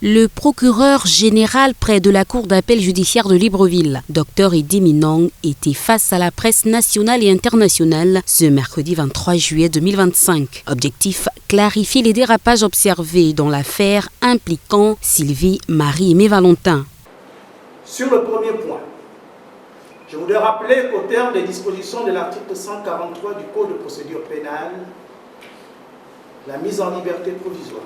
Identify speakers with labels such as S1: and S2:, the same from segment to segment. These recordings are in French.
S1: Le procureur général près de la Cour d'appel judiciaire de Libreville, Dr Eddy Minong, était face à la presse nationale et internationale ce mercredi 23 juillet 2025. Objectif, clarifier les dérapages observés dans l'affaire impliquant Sylvie Marie-Aimée Valentin.
S2: Sur le premier point, je voudrais rappeler qu'au terme des dispositions de l'article 143 du Code de procédure pénale, la mise en liberté provisoire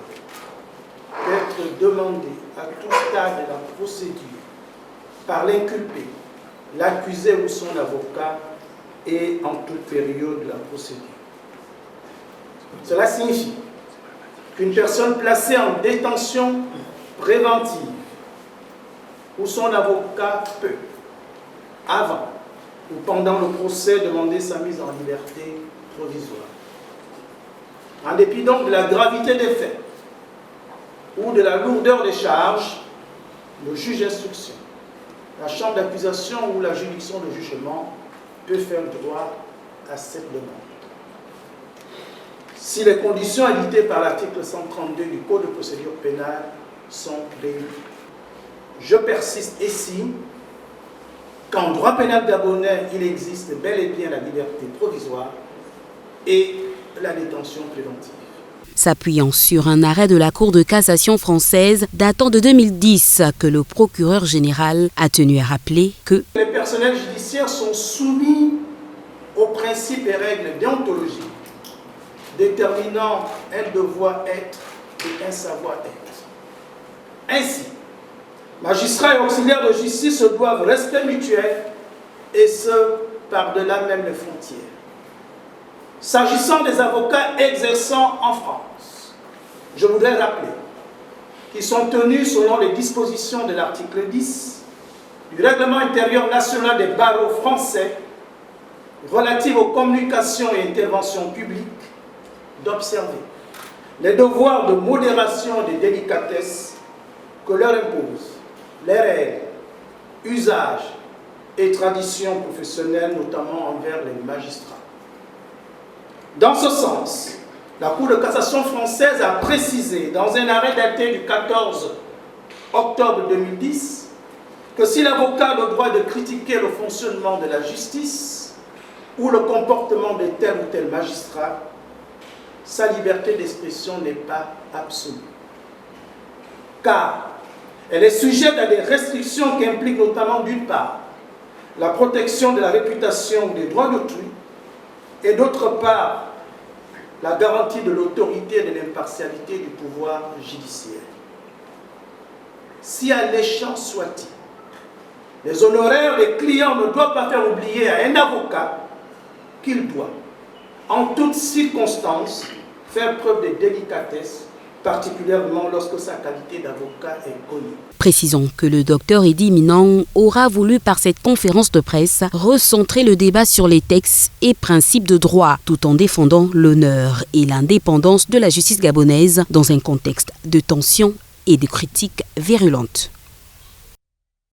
S2: peut être demandée à tout stade de la procédure par l'inculpé, l'accusé ou son avocat et en toute période de la procédure. Cela signifie qu'une personne placée en détention préventive où son avocat peut, avant ou pendant le procès, demander sa mise en liberté provisoire. En dépit donc de la gravité des faits ou de la lourdeur des charges, le juge d'instruction, la chambre d'accusation ou la juridiction de jugement peut faire droit à cette demande. Si les conditions indiquées par l'article 132 du Code de procédure pénale sont réunies. Je persiste ici qu'en droit pénal gabonais, il existe bel et bien la liberté provisoire et la détention préventive.
S1: S'appuyant sur un arrêt de la Cour de cassation française datant de 2010 que le procureur général a tenu à rappeler que
S2: les personnels judiciaires sont soumis aux principes et règles déontologiques déterminant un devoir-être et un savoir-être. Ainsi, magistrats et auxiliaires de justice se doivent respect mutuel et ce, par-delà même les frontières. S'agissant des avocats exerçant en France, je voudrais rappeler qu'ils sont tenus selon les dispositions de l'article 10 du Règlement intérieur national des barreaux français relatif aux communications et interventions publiques d'observer les devoirs de modération et de délicatesse que leur imposent les règles, usages et traditions professionnelles, notamment envers les magistrats. Dans ce sens, la Cour de cassation française a précisé dans un arrêt daté du 14 octobre 2010 que si l'avocat a le droit de critiquer le fonctionnement de la justice ou le comportement de tel ou tel magistrat, sa liberté d'expression n'est pas absolue. Car elle est sujette à des restrictions qui impliquent notamment d'une part la protection de la réputation ou des droits d'autrui et d'autre part la garantie de l'autorité et de l'impartialité du pouvoir judiciaire. Si alléchant soit-il, les honoraires des clients ne doivent pas faire oublier à un avocat qu'il doit, en toutes circonstances, faire preuve de délicatesse, particulièrement lorsque sa qualité d'avocat est connue.
S1: Précisons que le docteur Eddy Minong aura voulu par cette conférence de presse recentrer le débat sur les textes et principes de droit, tout en défendant l'honneur et l'indépendance de la justice gabonaise dans un contexte de tension et de critiques virulentes.